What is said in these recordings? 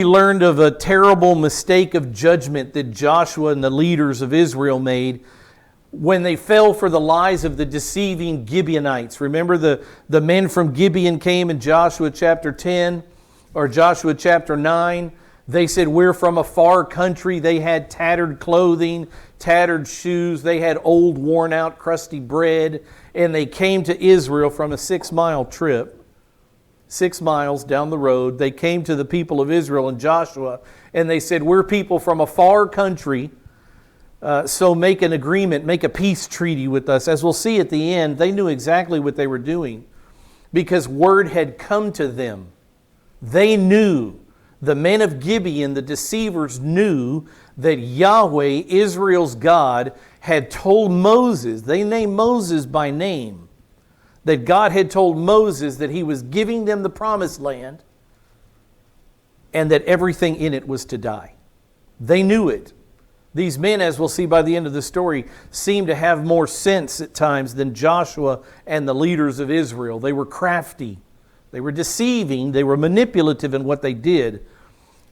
We learned of a terrible mistake of judgment that Joshua and the leaders of Israel made when they fell for the lies of the deceiving Gibeonites. Remember the men from Gibeon came in Joshua chapter 10 or Joshua chapter 9. They said, we're from a far country. They had tattered clothing, tattered shoes. They had old, worn out, crusty bread. And they came to Israel from a 6-mile trip. 6 miles down the road. They came to the people of Israel and Joshua, and they said, we're people from a far country. So make an agreement, make a peace treaty with us. As we'll see at the end, they knew exactly what they were doing because word had come to them. They knew, the men of Gibeon, the deceivers knew that Yahweh, Israel's God, had told Moses, they named Moses by name, that God had told Moses that he was giving them the promised land and that everything in it was to die. They knew it. These men, as we'll see by the end of the story, seem to have more sense at times than Joshua and the leaders of Israel. They were crafty. They were deceiving. They were manipulative in what they did.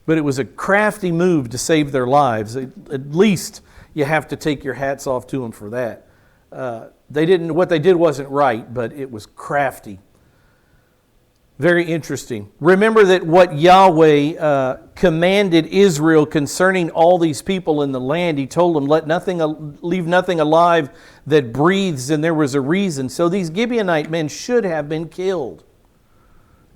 But it was a crafty move to save their lives. At least you have to take your hats off to them for that. What they did wasn't right, but it was crafty. Very interesting. Remember that what Yahweh commanded Israel concerning all these people in the land, He told them, leave nothing alive that breathes, and there was a reason. So these Gibeonite men should have been killed.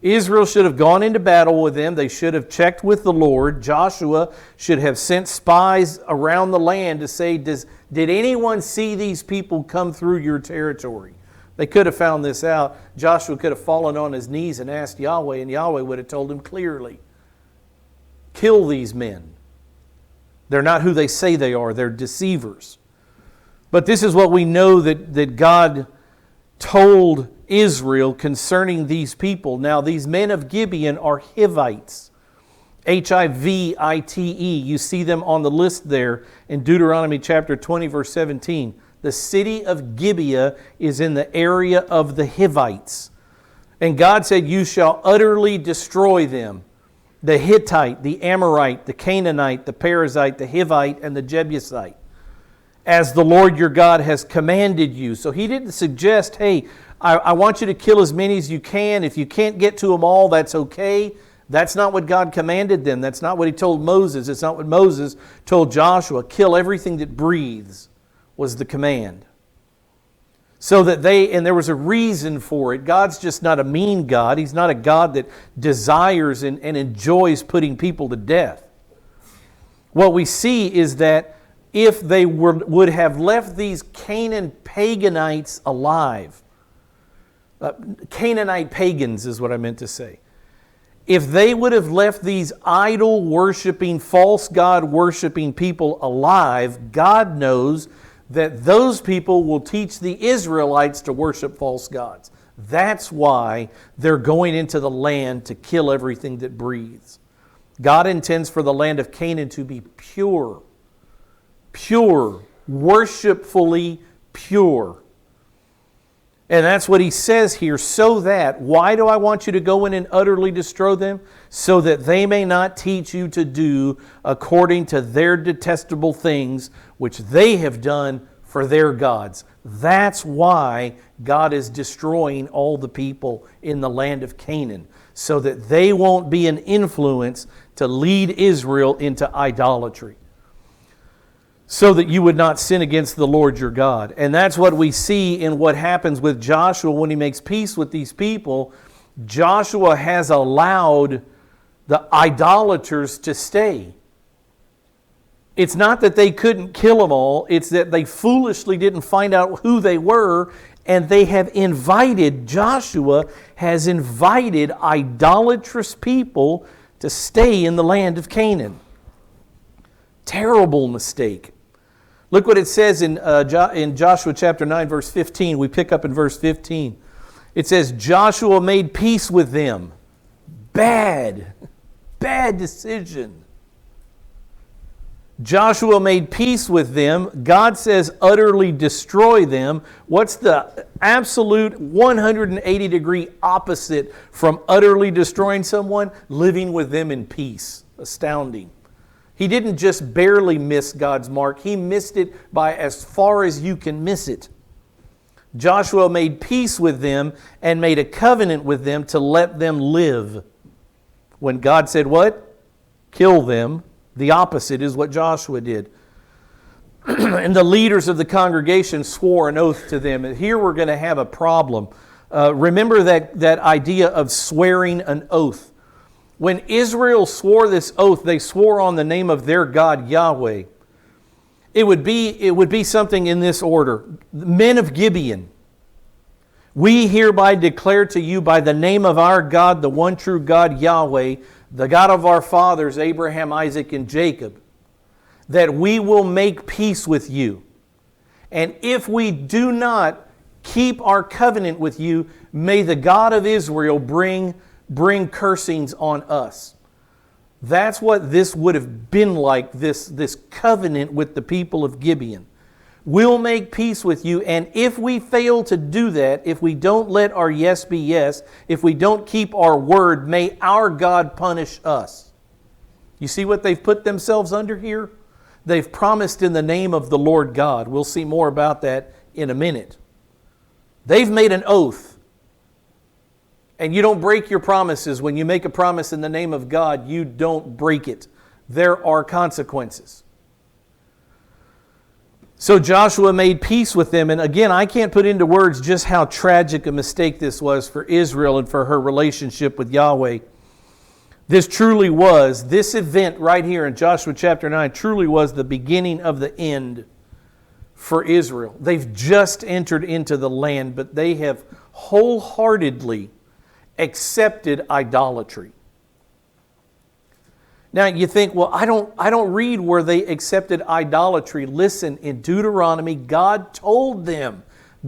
Israel should have gone into battle with them. They should have checked with the Lord. Joshua should have sent spies around the land to say, did anyone see these people come through your territory? They could have found this out. Joshua could have fallen on his knees and asked Yahweh, and Yahweh would have told him clearly, kill these men. They're not who they say they are. They're deceivers. But this is what we know that God told Israel concerning these people. Now, these men of Gibeon are Hivites. H-I-V-I-T-E. You see them on the list there in Deuteronomy chapter 20, verse 17. The city of Gibeah is in the area of the Hivites. And God said, you shall utterly destroy them. The Hittite, the Amorite, the Canaanite, the Perizzite, the Hivite, and the Jebusite. As the Lord your God has commanded you. So He didn't suggest, hey, I want you to kill as many as you can. If you can't get to them all, that's okay. That's not what God commanded them. That's not what He told Moses. It's not what Moses told Joshua. Kill everything that breathes was the command. So that and there was a reason for it. God's just not a mean God. He's not a God that desires and enjoys putting people to death. What we see is that if they would have left these Canaan paganites alive, Canaanite pagans is what I meant to say. If they would have left these idol-worshiping, false god-worshiping people alive, God knows that those people will teach the Israelites to worship false gods. That's why they're going into the land to kill everything that breathes. God intends for the land of Canaan to be pure, worshipfully pure. And that's what He says here, so that, why do I want you to go in and utterly destroy them? So that they may not teach you to do according to their detestable things, which they have done for their gods. That's why God is destroying all the people in the land of Canaan, so that they won't be an influence to lead Israel into idolatry, so that you would not sin against the Lord your God. And that's what we see in what happens with Joshua when he makes peace with these people. Joshua has allowed the idolaters to stay. It's not that they couldn't kill them all. It's that they foolishly didn't find out who they were, and they have invited, Joshua has invited idolatrous people to stay in the land of Canaan. Terrible mistake. Look what it says in Joshua chapter 9, verse 15. We pick up in verse 15. It says, Joshua made peace with them. Bad decision. Joshua made peace with them. God says utterly destroy them. What's the absolute 180-degree opposite from utterly destroying someone? Living with them in peace. astounding. He didn't just barely miss God's mark. He missed it by as far as you can miss it. Joshua made peace with them and made a covenant with them to let them live. When God said what? Kill them. The opposite is what Joshua did. And the leaders of the congregation swore an oath to them. And here we're going to have a problem. Remember that idea of swearing an oath. When Israel swore this oath, they swore on the name of their God, Yahweh. It would be something in this order. Men of Gibeon, we hereby declare to you by the name of our God, the one true God, Yahweh, the God of our fathers, Abraham, Isaac, and Jacob, that we will make peace with you. And if we do not keep our covenant with you, may the God of Israel bring cursings on us. That's what this would have been like, this covenant with the people of Gibeon. We'll make peace with you, and if we fail to do that, if we don't let our yes be yes, if we don't keep our word, may our God punish us. You see what they've put themselves under here? They've promised in the name of the Lord God. We'll see more about that in a minute. They've made an oath. And you don't break your promises. When you make a promise in the name of God, you don't break it. There are consequences. So Joshua made peace with them. And again, I can't put into words just how tragic a mistake this was for Israel and for her relationship with Yahweh. This event right here in Joshua chapter 9 truly was the beginning of the end for Israel. They've just entered into the land, but they have wholeheartedly accepted idolatry. Now you think, well, I don't read where they accepted idolatry. Listen, in Deuteronomy, God told them,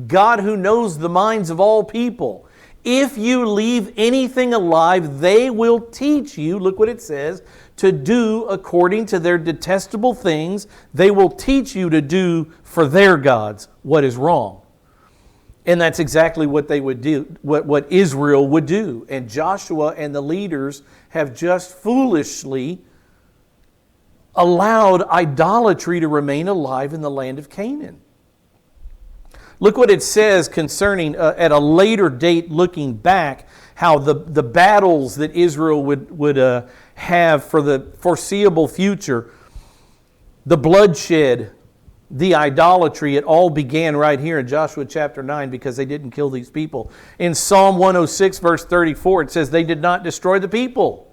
God who knows the minds of all people, if you leave anything alive, they will teach you, look what it says, to do according to their detestable things. They will teach you to do for their gods what is wrong. And that's exactly what they would do, what Israel would do. And Joshua and the leaders have just foolishly allowed idolatry to remain alive in the land of Canaan. Look what it says concerning, at a later date, looking back, how the battles that Israel would have for the foreseeable future, the bloodshed, the idolatry, it all began right here in Joshua chapter 9 because they didn't kill these people. In Psalm 106 verse 34 it says they did not destroy the people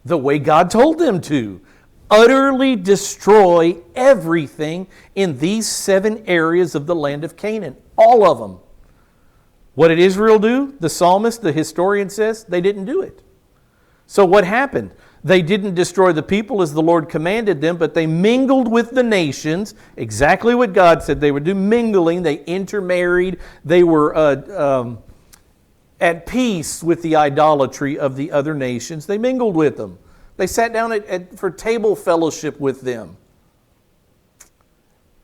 the way God told them to. Utterly destroy everything in these 7 areas of the land of Canaan. All of them. What did Israel do? The psalmist, the historian says, they didn't do it. So what happened? They didn't destroy the people as the Lord commanded them, but they mingled with the nations, exactly what God said they would do, mingling. They intermarried. They were at peace with the idolatry of the other nations. They mingled with them. They sat down for table fellowship with them.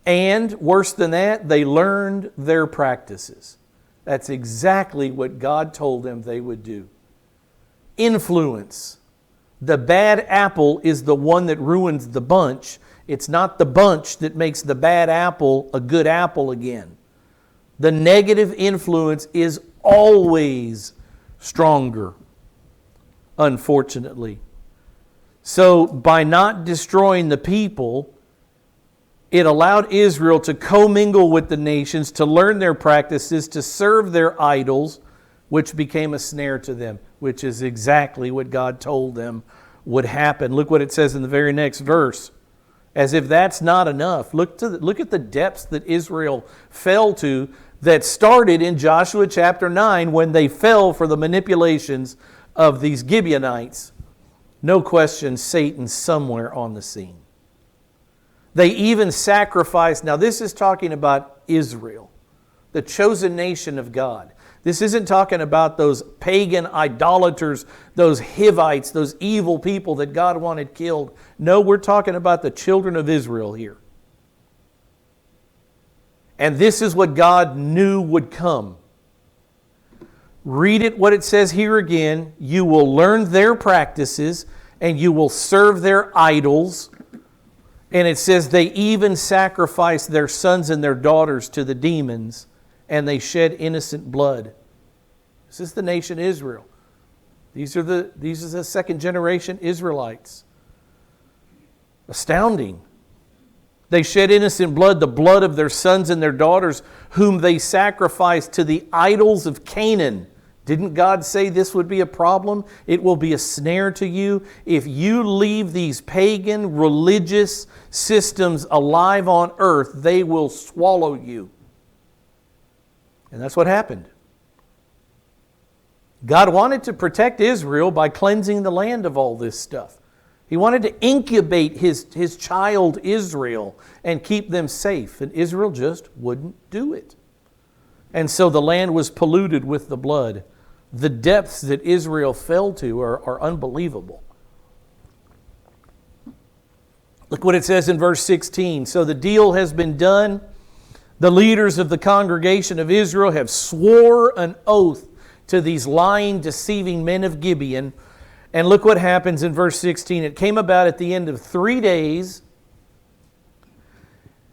And worse than that, they learned their practices. That's exactly what God told them they would do. Influence. The bad apple is the one that ruins the bunch. It's not the bunch that makes the bad apple a good apple again. The negative influence is always stronger, unfortunately. So by not destroying the people, it allowed Israel to commingle with the nations, to learn their practices, to serve their idols, which became a snare to them, which is exactly what God told them would happen. Look what it says in the very next verse. As if that's not enough. Look at the depths that Israel fell to that started in Joshua chapter 9 when they fell for the manipulations of these Gibeonites. No question, Satan's somewhere on the scene. They even sacrificed. Now this is talking about Israel, the chosen nation of God. This isn't talking about those pagan idolaters, those Hivites, those evil people that God wanted killed. No, we're talking about the children of Israel here. And this is what God knew would come. Read it, what it says here again. You will learn their practices, and you will serve their idols. And it says they even sacrifice their sons and their daughters to the demons, and they shed innocent blood. This is the nation Israel. These are the second generation Israelites. Astounding. They shed innocent blood, the blood of their sons and their daughters, whom they sacrificed to the idols of Canaan. Didn't God say this would be a problem? It will be a snare to you. If you leave these pagan religious systems alive on earth, they will swallow you. And that's what happened. God wanted to protect Israel by cleansing the land of all this stuff. He wanted to incubate his child Israel and keep them safe. And Israel just wouldn't do it. And so the land was polluted with the blood. The depths that Israel fell to are unbelievable. Look what it says in verse 16. So the deal has been done. The leaders of the congregation of Israel have swore an oath to these lying, deceiving men of Gibeon. And look what happens in verse 16. It came about at the end of 3 days,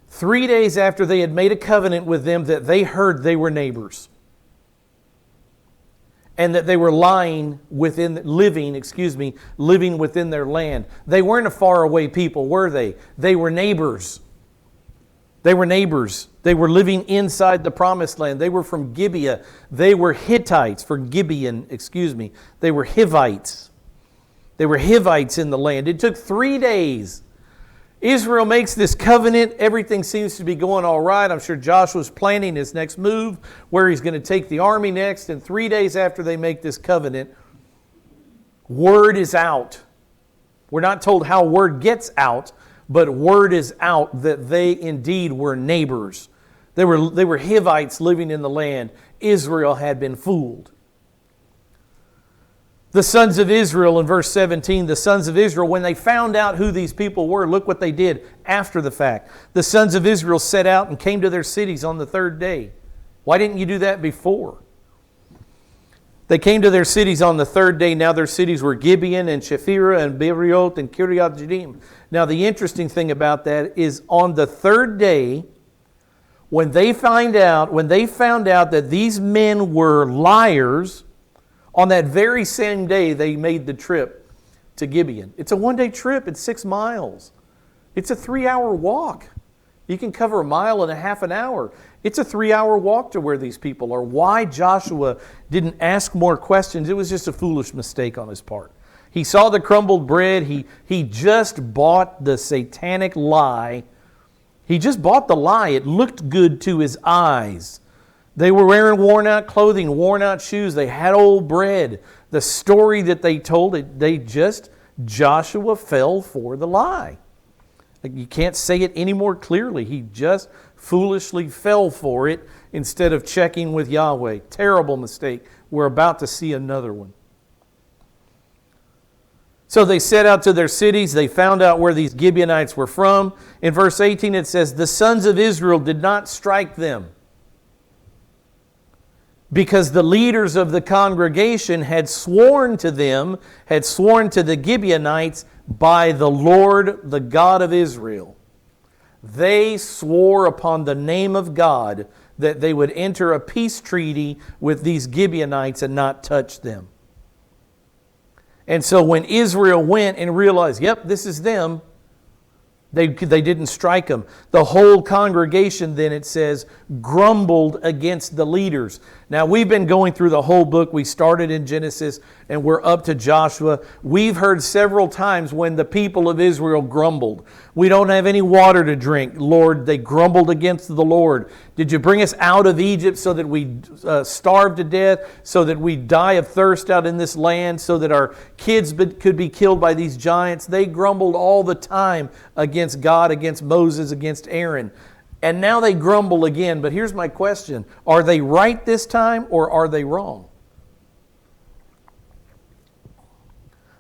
3 days after they had made a covenant with them, that they heard they were neighbors. And that they were living within their land. They weren't a faraway people, were they? They were neighbors. They were neighbors. They were living inside the promised land. They were from Gibeah. They were Hittites, They were Hivites. They were Hivites in the land. It took 3 days. Israel makes this covenant. Everything seems to be going all right. I'm sure Joshua's planning his next move, where he's going to take the army next. And 3 days after they make this covenant, word is out. We're not told how word gets out, but word is out that they indeed were neighbors. They were Hivites living in the land. Israel had been fooled. The sons of Israel, in verse 17, the sons of Israel, when they found out who these people were, look what they did after the fact. The sons of Israel set out and came to their cities on the third day. Why didn't you do that before? They came to their cities on the third day. Now their cities were Gibeon and Shephirah and Beeriot and Kiriath Jearim. Now the interesting thing about that is on the third day, when they found out that these men were liars, on that very same day, they made the trip to Gibeon. It's a one-day trip. It's 6 miles. It's a 3-hour walk. You can cover a mile in a half an hour. It's a 3-hour walk to where these people are. Why Joshua didn't ask more questions, it was just a foolish mistake on his part. He saw the crumbled bread. He just bought the satanic lie. He just bought the lie. It looked good to his eyes. They were wearing worn-out clothing, worn-out shoes. They had old bread. The story that they told, Joshua fell for the lie. You can't say it any more clearly. He just foolishly fell for it instead of checking with Yahweh. Terrible mistake. We're about to see another one. So they set out to their cities. They found out where these Gibeonites were from. In verse 18 it says, the sons of Israel did not strike them, because the leaders of the congregation had sworn to the Gibeonites by the Lord, the God of Israel. They swore upon the name of God that they would enter a peace treaty with these Gibeonites and not touch them. And so when Israel went and realized, yep, this is them, they didn't strike them. The whole congregation, then it says, grumbled against the leaders. Now, we've been going through the whole book. We started in Genesis and we're up to Joshua. We've heard several times when the people of Israel grumbled. We don't have any water to drink. Lord, they grumbled against the Lord. Did you bring us out of Egypt so that we starve to death, so that we die of thirst out in this land, so that our kids could be killed by these giants? They grumbled all the time against God, against Moses, against Aaron. And now they grumble again. But here's my question. Are they right this time or are they wrong?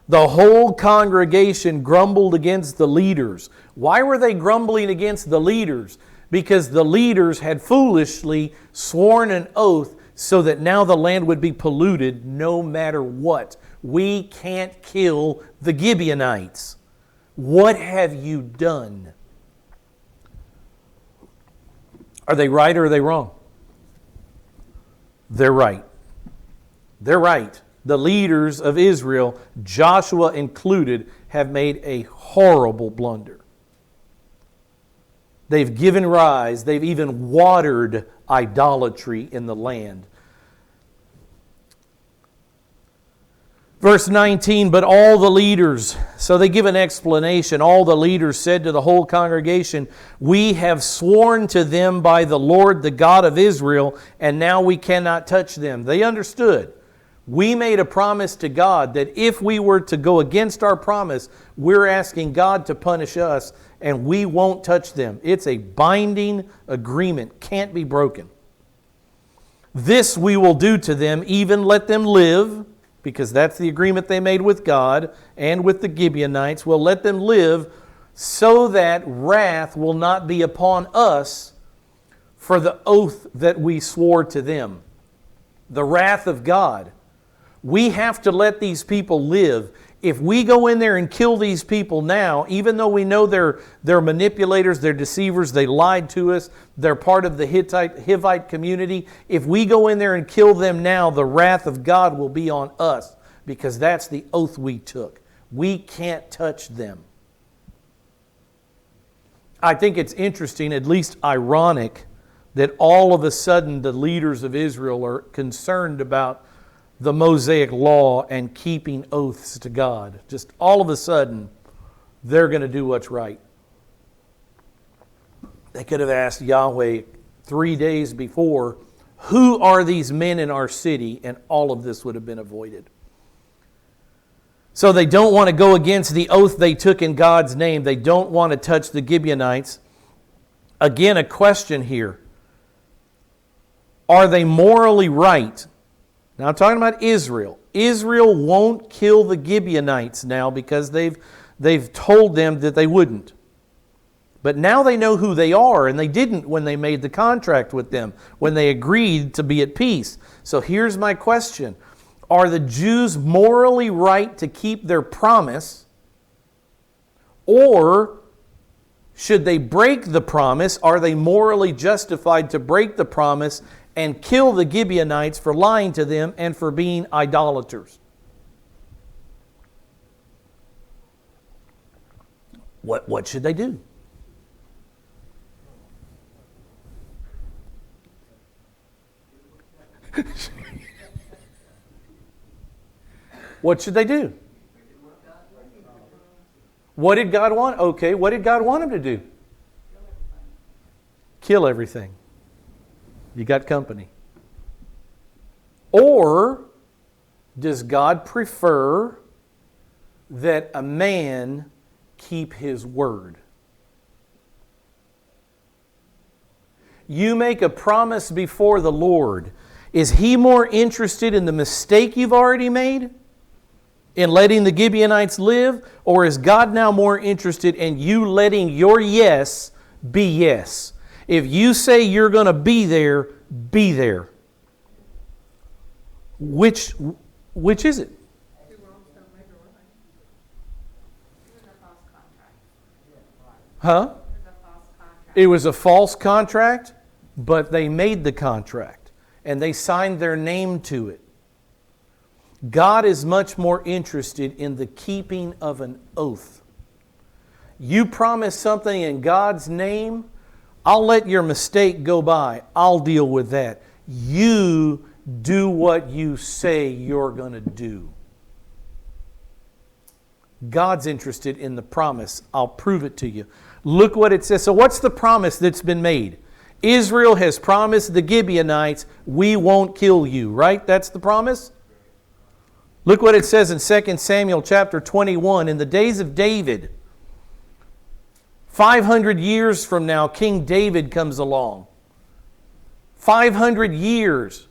The whole congregation grumbled against the leaders. Why were they grumbling against the leaders? Because the leaders had foolishly sworn an oath so that now the land would be polluted no matter what. We can't kill the Gibeonites. What have you done? Are they right or are they wrong? They're right. They're right. The leaders of Israel, Joshua included, have made a horrible blunder. They've given rise, they've even watered idolatry in the land. Verse 19, but all the leaders, so they give an explanation. All the leaders said to the whole congregation, we have sworn to them by the Lord, the God of Israel, and now we cannot touch them. They understood. We made a promise to God that if we were to go against our promise, we're asking God to punish us, and we won't touch them. It's a binding agreement, can't be broken. This we will do to them, even let them live, because that's the agreement they made with God and with the Gibeonites. We'll let them live so that wrath will not be upon us for the oath that we swore to them. The wrath of God. We have to let these people live. If we go in there and kill these people now, even though we know they're manipulators, they're deceivers, they lied to us, they're part of the Hivite community, if we go in there and kill them now, the wrath of God will be on us, because that's the oath we took. We can't touch them. I think it's interesting, at least ironic, that all of a sudden the leaders of Israel are concerned about the Mosaic law and keeping oaths to God. Just all of a sudden, they're going to do what's right. They could have asked Yahweh 3 days before, who are these men in our city? And all of this would have been avoided. So they don't want to go against the oath they took in God's name. They don't want to touch the Gibeonites. Again, a question here. Are they morally right? Now I'm talking about Israel. Israel won't kill the Gibeonites now because they've told them that they wouldn't. But now they know who they are, and they didn't when they made the contract with them, when they agreed to be at peace. So here's my question. Are the Jews morally right to keep their promise, or should they break the promise? Are they morally justified to break the promise and kill the Gibeonites for lying to them and for being idolaters? What should they do? What should they do? What did God want? Okay, what did God want them to do? Kill everything. You got company. Or does God prefer that a man keep his word? You make a promise before the Lord. Is He more interested in the mistake you've already made, in letting the Gibeonites live? Or is God now more interested in you letting your yes be yes? If you say you're going to be there, be there. Which is it? Huh? It was a false contract, but they made the contract and they signed their name to it. God is much more interested in the keeping of an oath. You promise something in God's name, I'll let your mistake go by. I'll deal with that. You do what you say you're going to do. God's interested in the promise. I'll prove it to you. Look what it says. So what's the promise that's been made? Israel has promised the Gibeonites, we won't kill you, right? That's the promise? Look what it says in 2 Samuel chapter 21. In the days of David, 500 years from now, King David comes along. 500 years.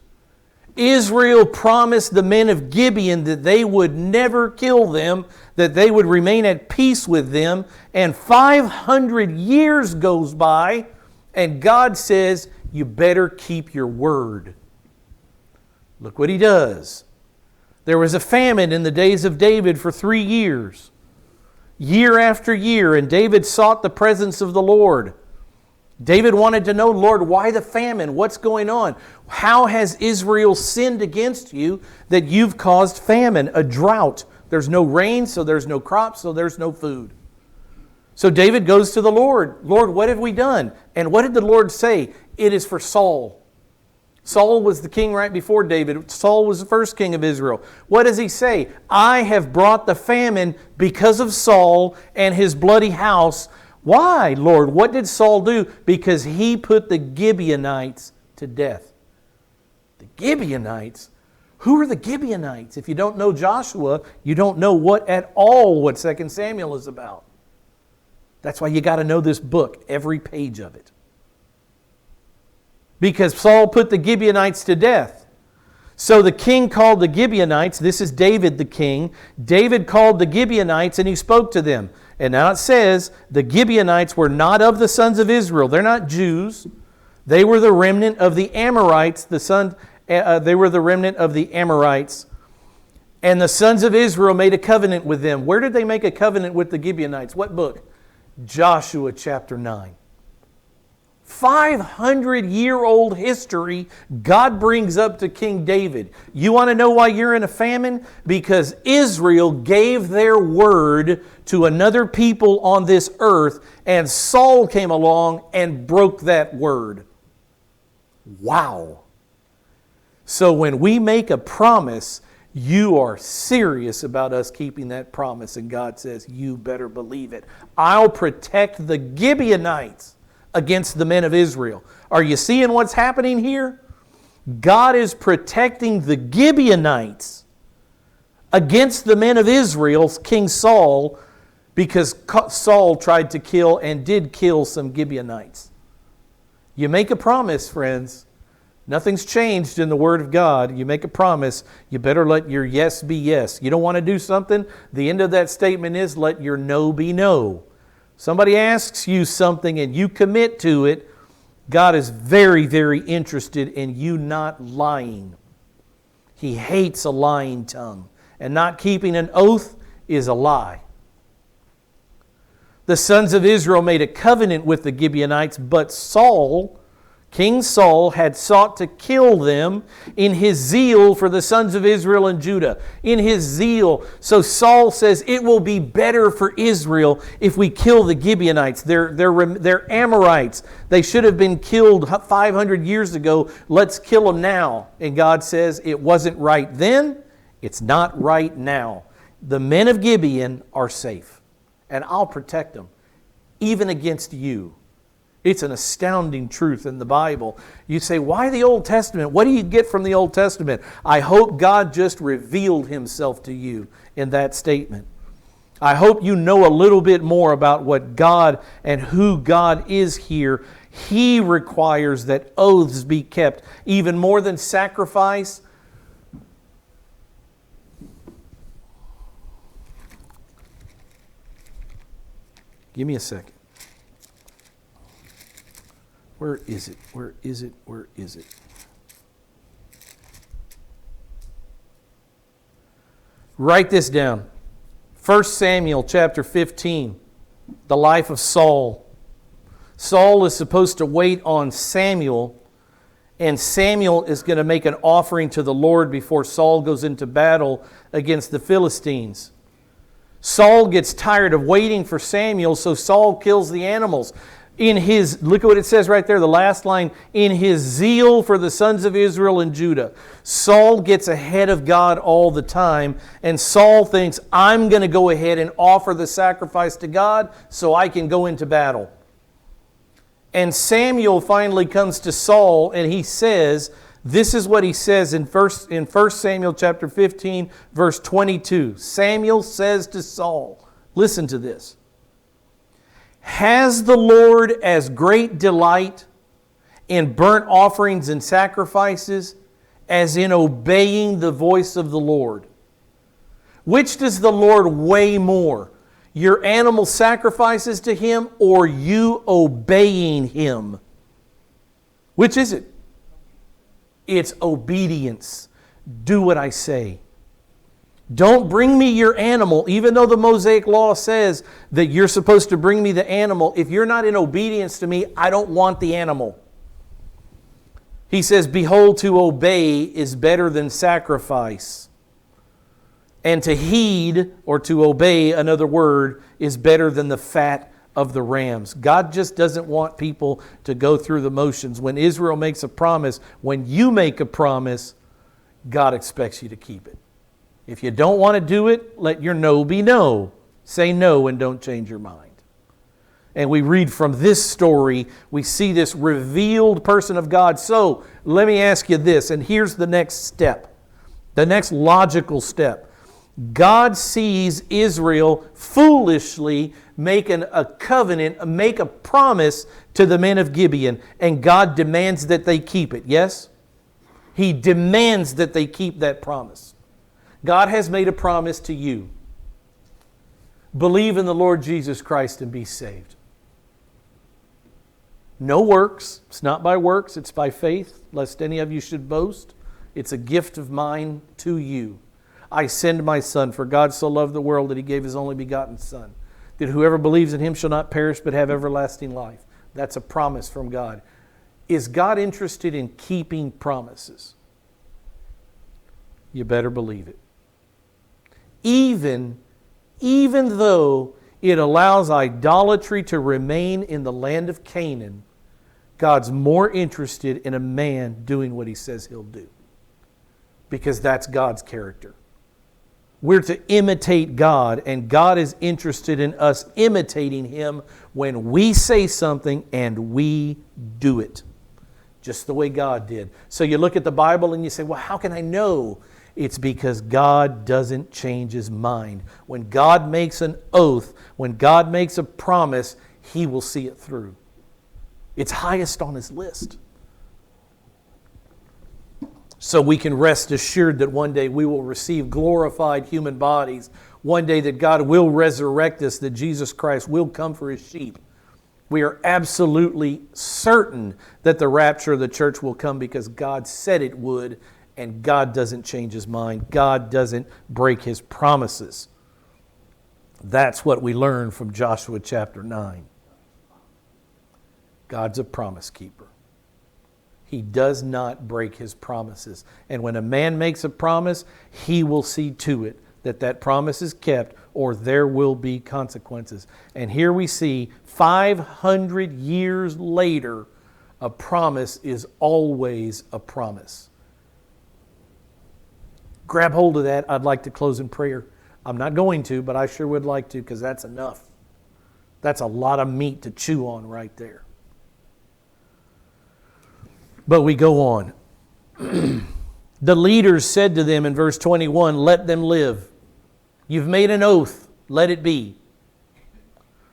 Israel promised the men of Gibeon that they would never kill them, that they would remain at peace with them. And 500 years goes by, and God says, you better keep your word. Look what He does. There was a famine in the days of David for 3 years, year after year, and David sought the presence of the Lord. David wanted to know, Lord, why the famine? What's going on? How has Israel sinned against you that you've caused famine, a drought? There's no rain, so there's no crops, so there's no food. So David goes to the Lord. Lord, what have we done? And what did the Lord say? It is for Saul. Saul was the king right before David. Saul was the first king of Israel. What does he say? I have brought the famine because of Saul and his bloody house. Why, Lord? What did Saul do? Because he put the Gibeonites to death. The Gibeonites? Who are the Gibeonites? If you don't know Joshua, you don't know what 2 Samuel is about. That's why you got to know this book, every page of it. Because Saul put the Gibeonites to death. So the king called the Gibeonites. This is David the king. David called the Gibeonites and he spoke to them. And now it says the Gibeonites were not of the sons of Israel. They're not Jews. They were the remnant of the Amorites. They were the remnant of the Amorites. And the sons of Israel made a covenant with them. Where did they make a covenant with the Gibeonites? What book? Joshua chapter 9. 500-year-old history God brings up to King David. You want to know why you're in a famine? Because Israel gave their word to another people on this earth, and Saul came along and broke that word. Wow. So when we make a promise, you are serious about us keeping that promise, and God says, you better believe it. I'll protect the Gibeonites against the men of Israel. Are you seeing what's happening here? God is protecting the Gibeonites against the men of Israel, King Saul, because Saul tried to kill and did kill some Gibeonites. You make a promise, friends. Nothing's changed in the Word of God. You make a promise, you better let your yes be yes. You don't want to do something, the end of that statement is let your no be no. Somebody asks you something and you commit to it, God is very, very interested in you not lying. He hates a lying tongue. And not keeping an oath is a lie. The sons of Israel made a covenant with the Gibeonites, but Saul, King Saul, had sought to kill them in his zeal for the sons of Israel and Judah. In his zeal. So Saul says, it will be better for Israel if we kill the Gibeonites. They're Amorites. They should have been killed 500 years ago. Let's kill them now. And God says, it wasn't right then. It's not right now. The men of Gibeon are safe. And I'll protect them, even against you. It's an astounding truth in the Bible. You say, why the Old Testament? What do you get from the Old Testament? I hope God just revealed Himself to you in that statement. I hope you know a little bit more about what God and who God is here. He requires that oaths be kept, even more than sacrifice. Give me a second. Where is it? Where is it? Where is it? Write this down. 1 Samuel chapter 15, the life of Saul. Saul is supposed to wait on Samuel, and Samuel is going to make an offering to the Lord before Saul goes into battle against the Philistines. Saul gets tired of waiting for Samuel, so Saul kills the animals. Look at what it says right there, the last line, in his zeal for the sons of Israel and Judah. Saul gets ahead of God all the time, and Saul thinks, I'm going to go ahead and offer the sacrifice to God so I can go into battle. And Samuel finally comes to Saul, and he says, this is what he says in 1 Samuel chapter 15, verse 22. Samuel says to Saul, listen to this. Has the Lord as great delight in burnt offerings and sacrifices as in obeying the voice of the Lord? Which does the Lord weigh more? Your animal sacrifices to Him or you obeying Him? Which is it? It's obedience. Do what I say. Don't bring me your animal, even though the Mosaic law says that you're supposed to bring me the animal. If you're not in obedience to me, I don't want the animal. He says, behold, to obey is better than sacrifice. And to heed, or to obey, another word, is better than the fat of the rams. God just doesn't want people to go through the motions. When Israel makes a promise, when you make a promise, God expects you to keep it. If you don't want to do it, let your no be no. Say no and don't change your mind. And we read from this story, we see this revealed person of God. So let me ask you this, and here's the next step, the next logical step. God sees Israel foolishly make a covenant, make a promise to the men of Gibeon, and God demands that they keep it. Yes? He demands that they keep that promise. God has made a promise to you. Believe in the Lord Jesus Christ and be saved. No works. It's not by works, it's by faith, lest any of you should boast. It's a gift of mine to you. I send my Son, for God so loved the world that He gave His only begotten Son, that whoever believes in Him shall not perish but have everlasting life. That's a promise from God. Is God interested in keeping promises? You better believe it. Even though it allows idolatry to remain in the land of Canaan, God's more interested in a man doing what He says He'll do. Because that's God's character. We're to imitate God, and God is interested in us imitating Him when we say something and we do it. Just the way God did. So you look at the Bible and you say, well, how can I know? It's because God doesn't change His mind. When God makes an oath, when God makes a promise, He will see it through. It's highest on His list. So we can rest assured that one day we will receive glorified human bodies. One day that God will resurrect us, that Jesus Christ will come for His sheep. We are absolutely certain that the rapture of the church will come because God said it would. And God doesn't change His mind. God doesn't break His promises. That's what we learn from Joshua chapter 9. God's a promise keeper. He does not break His promises. And when a man makes a promise, he will see to it that that promise is kept, or there will be consequences. And here we see 500 years later, a promise is always a promise. Grab hold of that. I'd like to close in prayer. I'm not going to, but I sure would like to, because that's enough. That's a lot of meat to chew on right there. But we go on. The leaders said to them in verse 21, let them live. You've made an oath. Let it be.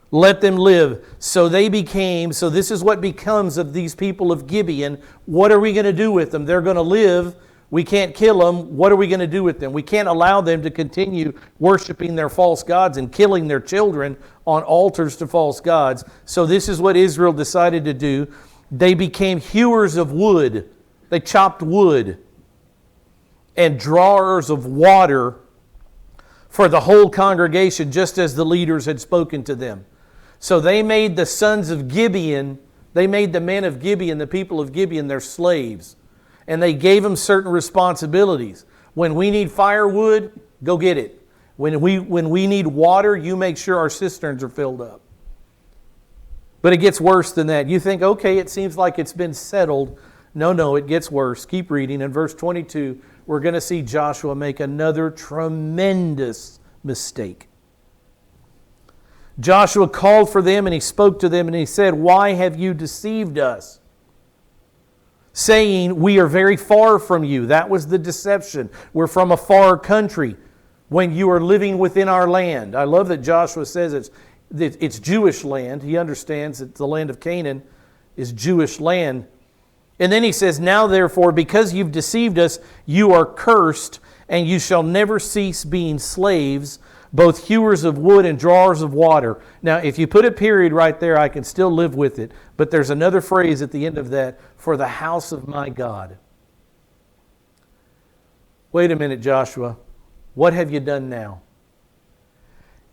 Let them live. So this is what becomes of these people of Gibeon. What are we going to do with them? They're going to live. We can't kill them. What are we going to do with them? We can't allow them to continue worshiping their false gods and killing their children on altars to false gods. So this is what Israel decided to do. They became hewers of wood. They chopped wood and drawers of water for the whole congregation, just as the leaders had spoken to them. So they made the sons of Gibeon, they made the men of Gibeon, the people of Gibeon, their slaves. And they gave them certain responsibilities. When we need firewood, go get it. When we need water, you make sure our cisterns are filled up. But it gets worse than that. You think, okay, it seems like it's been settled. No, it gets worse. Keep reading. In verse 22, we're going to see Joshua make another tremendous mistake. Joshua called for them and he spoke to them and he said, why have you deceived us? Saying, we are very far from you. That was the deception. We're from a far country when you are living within our land. I love that Joshua says it's Jewish land. He understands that the land of Canaan is Jewish land. And then he says, now therefore, because you've deceived us, you are cursed, and you shall never cease being slaves, both hewers of wood and drawers of water. Now, if you put a period right there, I can still live with it. But there's another phrase at the end of that, for the house of my God. Wait a minute, Joshua. What have you done now?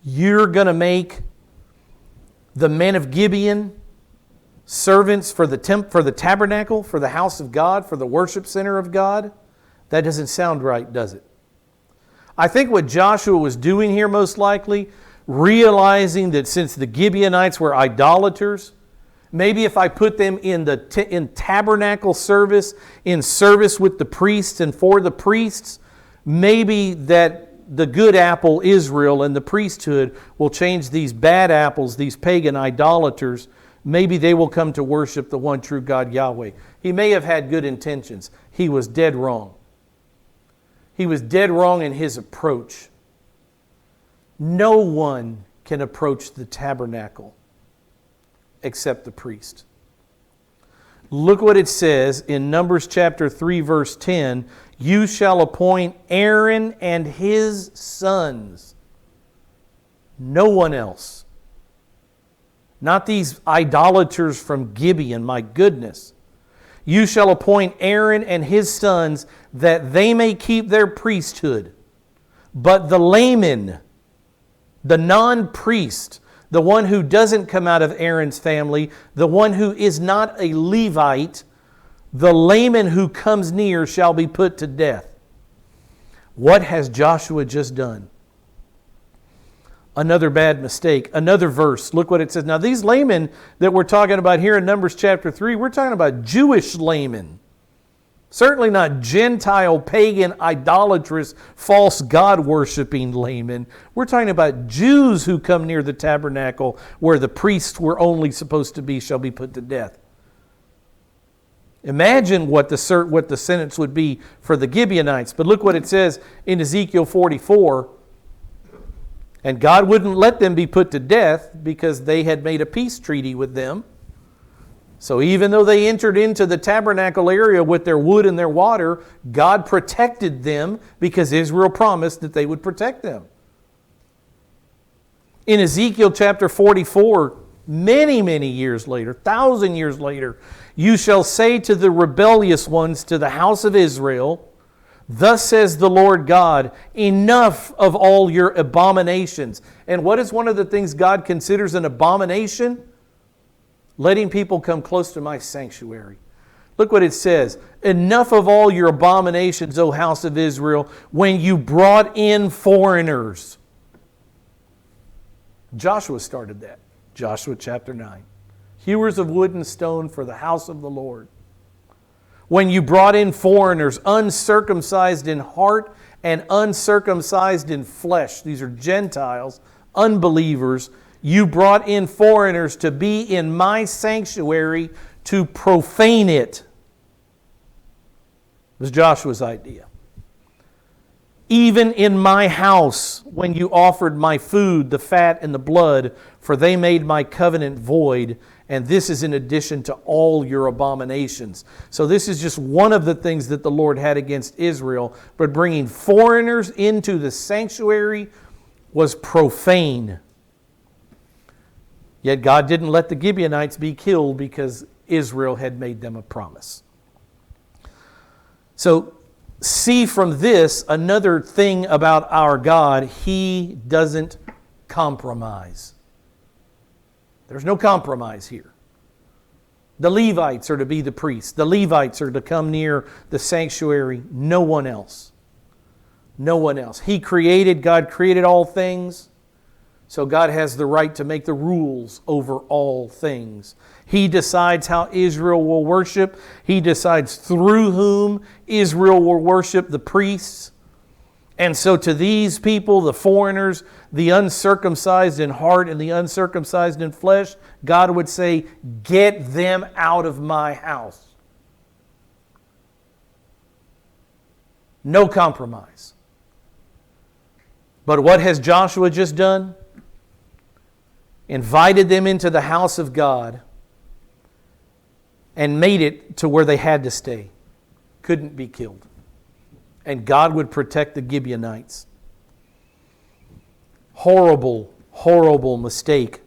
You're going to make the men of Gibeon servants for the tabernacle, for the house of God, for the worship center of God? That doesn't sound right, does it? I think what Joshua was doing here most likely, realizing that since the Gibeonites were idolaters, maybe if I put them in tabernacle service, in service with the priests and for the priests, maybe that the good apple, Israel, and the priesthood will change these bad apples, these pagan idolaters. Maybe they will come to worship the one true God, Yahweh. He may have had good intentions. He was dead wrong. He was dead wrong in his approach. No one can approach the tabernacle except the priest. Look what it says in Numbers chapter 3, verse 10. You shall appoint Aaron and his sons. No one else. Not these idolaters from Gibeon, my goodness. You shall appoint Aaron and his sons that they may keep their priesthood. But the layman, the non-priest, the one who doesn't come out of Aaron's family, the one who is not a Levite, the layman who comes near shall be put to death. What has Joshua just done? Another bad mistake. Another verse. Look what it says. Now these laymen that we're talking about here in Numbers chapter 3, we're talking about Jewish laymen. Certainly not Gentile, pagan, idolatrous, false God-worshiping laymen. We're talking about Jews who come near the tabernacle where the priests were only supposed to be shall be put to death. Imagine what the sentence would be for the Gibeonites. But look what it says in Ezekiel 44. And God wouldn't let them be put to death because they had made a peace treaty with them. So even though they entered into the tabernacle area with their wood and their water, God protected them because Israel promised that they would protect them. In Ezekiel chapter 44, many, many years later, 1,000 years later, you shall say to the rebellious ones, to the house of Israel, thus says the Lord God, enough of all your abominations. And what is one of the things God considers an abomination? Letting people come close to my sanctuary. Look what it says. Enough of all your abominations, O house of Israel, when you brought in foreigners. Joshua started that. Joshua chapter 9. Hewers of wood and stone for the house of the Lord. When you brought in foreigners, uncircumcised in heart and uncircumcised in flesh. These are Gentiles, unbelievers. You brought in foreigners to be in my sanctuary to profane it. It was Joshua's idea. Even in my house, when you offered my food, the fat and the blood, for they made my covenant void, and this is in addition to all your abominations. So this is just one of the things that the Lord had against Israel, but bringing foreigners into the sanctuary was profane. Yet God didn't let the Gibeonites be killed because Israel had made them a promise. So see from this another thing about our God. He doesn't compromise. There's no compromise here. The Levites are to be the priests. The Levites are to come near the sanctuary. No one else. No one else. God created all things. So God has the right to make the rules over all things. He decides how Israel will worship. He decides through whom Israel will worship, the priests. And so to these people, the foreigners, the uncircumcised in heart and the uncircumcised in flesh, God would say, get them out of my house. No compromise. But what has Joshua just done? Invited them into the house of God and made it to where they had to stay. Couldn't be killed. And God would protect the Gibeonites. Horrible, horrible mistake.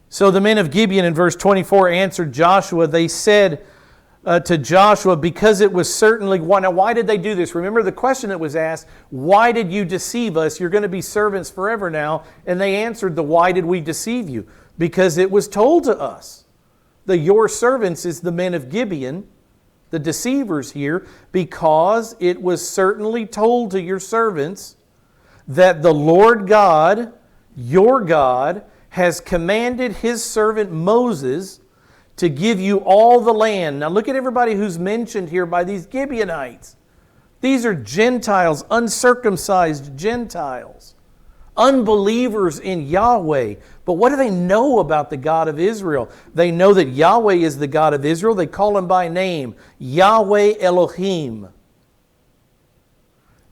So the men of Gibeon in verse 24 answered Joshua. They said, to Joshua, because it was certainly one. Now, why did they do this? Remember the question that was asked, why did you deceive us? You're going to be servants forever now. And they answered the why did we deceive you? Because it was told to us. Your servants is the men of Gibeon, the deceivers here, because it was certainly told to your servants that the Lord God, your God, has commanded His servant Moses to give you all the land. Now look at everybody who's mentioned here by these Gibeonites. These are Gentiles, uncircumcised Gentiles, unbelievers in Yahweh. But what do they know about the God of Israel? They know that Yahweh is the God of Israel. They call Him by name, Yahweh Elohim.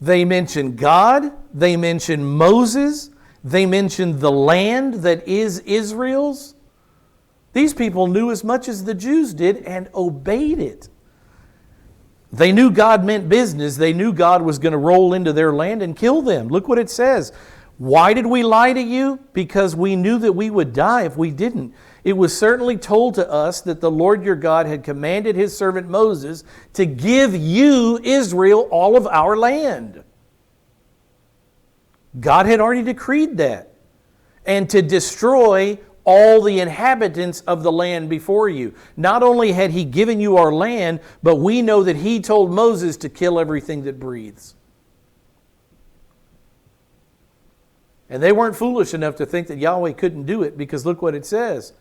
They mention God. They mention Moses. They mention the land that is Israel's. These people knew as much as the Jews did and obeyed it. They knew God meant business. They knew God was going to roll into their land and kill them. Look what it says. Why did we lie to you? Because we knew that we would die if we didn't. It was certainly told to us that the Lord your God had commanded His servant Moses to give you, Israel, all of our land. God had already decreed that. And to destroy all the inhabitants of the land before you. Not only had He given you our land, but we know that He told Moses to kill everything that breathes. And they weren't foolish enough to think that Yahweh couldn't do it, because look what it says.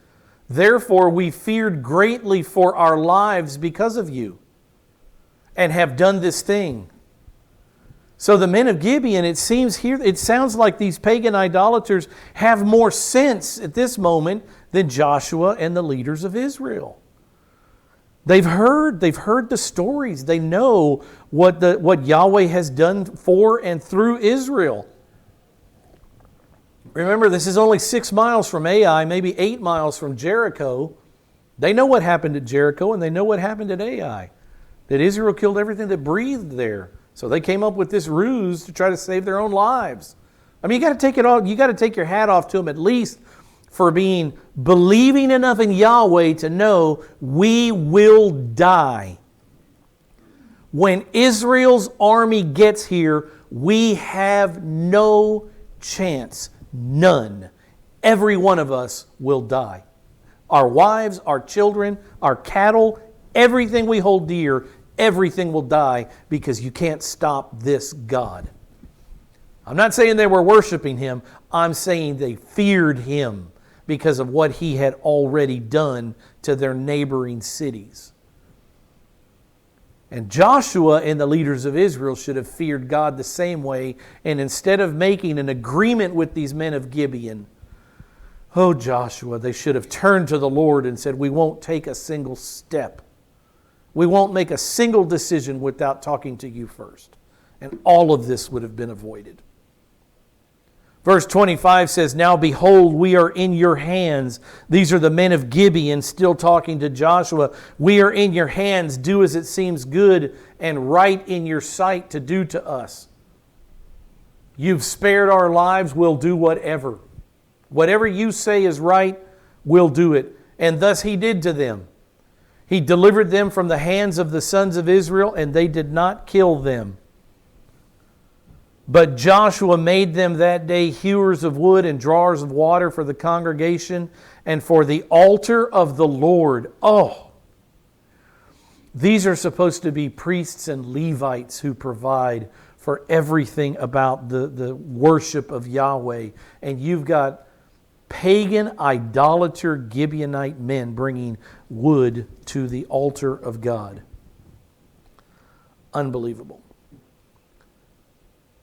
Therefore we feared greatly for our lives because of you, and have done this thing. So the men of Gibeon, it seems here, it sounds like these pagan idolaters have more sense at this moment than Joshua and the leaders of Israel. They've heard the stories. They know what Yahweh has done for and through Israel. Remember, this is only 6 miles from Ai, maybe 8 miles from Jericho. They know what happened at Jericho, and they know what happened at Ai. That Israel killed everything that breathed there. So they came up with this ruse to try to save their own lives. I mean, you got to take your hat off to them at least for believing enough in Yahweh to know we will die. When Israel's army gets here, we have no chance. None. Every one of us will die. Our wives, our children, our cattle, everything we hold dear, everything will die, because you can't stop this God. I'm not saying they were worshiping Him. I'm saying they feared Him because of what He had already done to their neighboring cities. And Joshua and the leaders of Israel should have feared God the same way. And instead of making an agreement with these men of Gibeon, oh Joshua, they should have turned to the Lord and said, we won't take a single step. We won't make a single decision without talking to you first. And all of this would have been avoided. Verse 25 says, now behold, we are in your hands. These are the men of Gibeon still talking to Joshua. We are in your hands. Do as it seems good and right in your sight to do to us. You've spared our lives. We'll do whatever. Whatever you say is right, we'll do it. And thus He did to them. He delivered them from the hands of the sons of Israel, and they did not kill them. But Joshua made them that day hewers of wood and drawers of water for the congregation and for the altar of the Lord. Oh, these are supposed to be priests and Levites who provide for everything about the worship of Yahweh. And you've got pagan, idolater, Gibeonite men bringing wood to the altar of God. Unbelievable.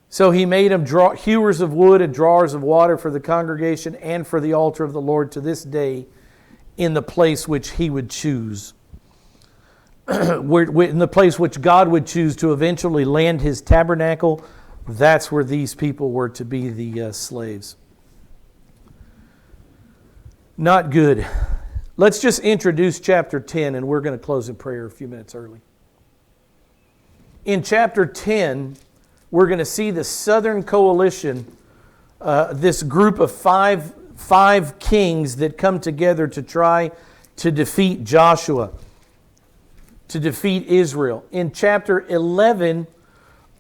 So he made them hewers of wood and drawers of water for the congregation and for the altar of the Lord to this day in the place which He would choose. In the place which God would choose to eventually land His tabernacle, that's where these people were to be the slaves. Not good. Let's just introduce chapter 10, and we're going to close in prayer a few minutes early. In chapter 10, we're going to see the Southern Coalition, this group of five kings that come together to try to defeat Joshua, to defeat Israel. In chapter 11,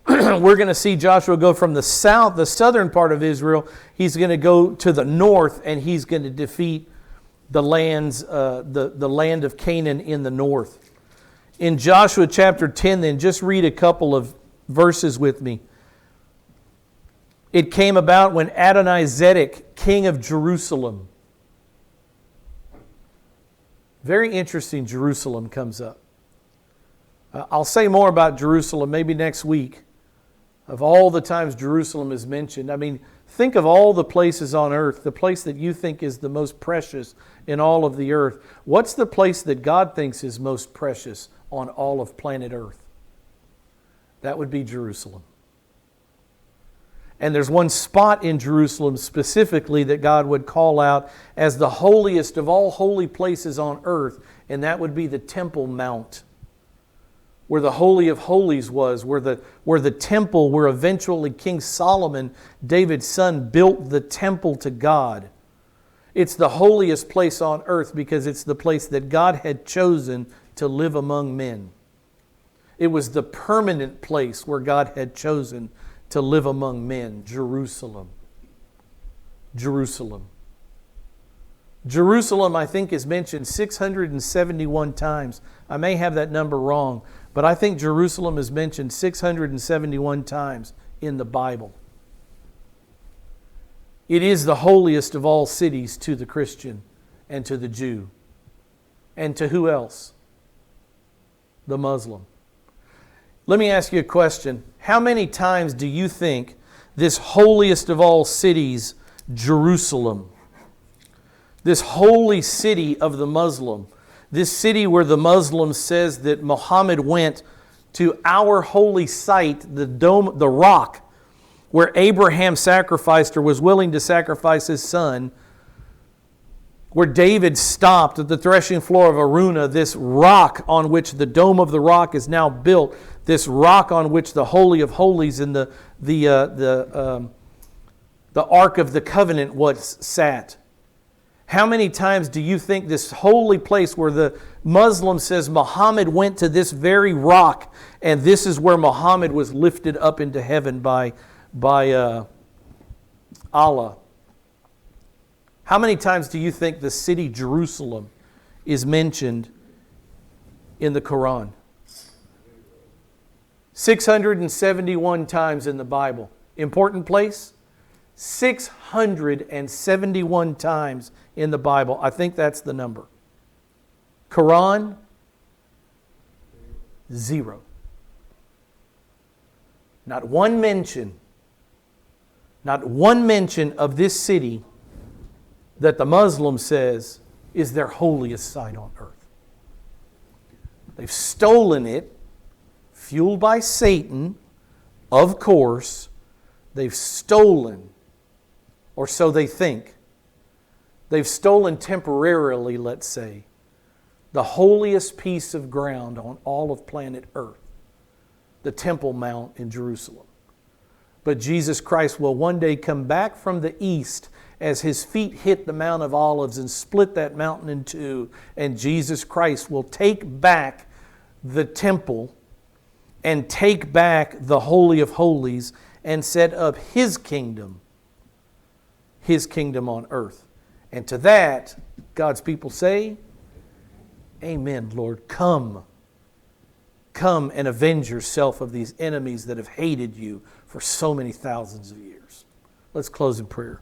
we're going to see Joshua go from the south, the southern part of Israel. He's going to go to the north, and he's going to defeat the land of Canaan in the north. In Joshua chapter 10, then, just read a couple of verses with me. It came about when Adonizedek, king of Jerusalem. Very interesting, Jerusalem comes up. I'll say more about Jerusalem maybe next week. Of all the times Jerusalem is mentioned, I mean, think of all the places on earth, the place that you think is the most precious in all of the earth. What's the place that God thinks is most precious on all of planet Earth? That would be Jerusalem. And there's one spot in Jerusalem specifically that God would call out as the holiest of all holy places on earth, and that would be the Temple Mount, where the Holy of Holies was, where the temple, where eventually King Solomon, David's son, built the temple to God. It's the holiest place on earth because it's the place that God had chosen to live among men. It was the permanent place where God had chosen to live among men, Jerusalem. Jerusalem. Jerusalem, I think, is mentioned 671 times. I may have that number wrong, but I think Jerusalem is mentioned 671 times in the Bible. It is the holiest of all cities to the Christian and to the Jew. And to who else? The Muslim. Let me ask you a question. How many times do you think this holiest of all cities, Jerusalem, this holy city of the Muslim, this city where the Muslim says that Muhammad went to our holy site, the dome, the rock, where Abraham sacrificed or was willing to sacrifice his son, where David stopped at the threshing floor of Araunah, this rock on which the dome of the rock is now built, this rock on which the Holy of Holies and the Ark of the Covenant was sat. How many times do you think this holy place where the Muslim says Muhammad went to this very rock and this is where Muhammad was lifted up into heaven by Allah? How many times do you think the city Jerusalem is mentioned in the Quran? 671 times in the Bible. Important place? 671 times in the Bible. I think that's the number. Quran, 0. Not one mention of this city that the Muslim says is their holiest site on earth. They've stolen it, fueled by Satan, of course. They've stolen, or so they think. They've stolen temporarily, let's say, the holiest piece of ground on all of planet Earth, the Temple Mount in Jerusalem. But Jesus Christ will one day come back from the east as his feet hit the Mount of Olives and split that mountain in two, and Jesus Christ will take back the temple and take back the Holy of Holies and set up his kingdom on earth. And to that, God's people say, Amen, Lord. Come and avenge yourself of these enemies that have hated you for so many thousands of years. Let's close in prayer.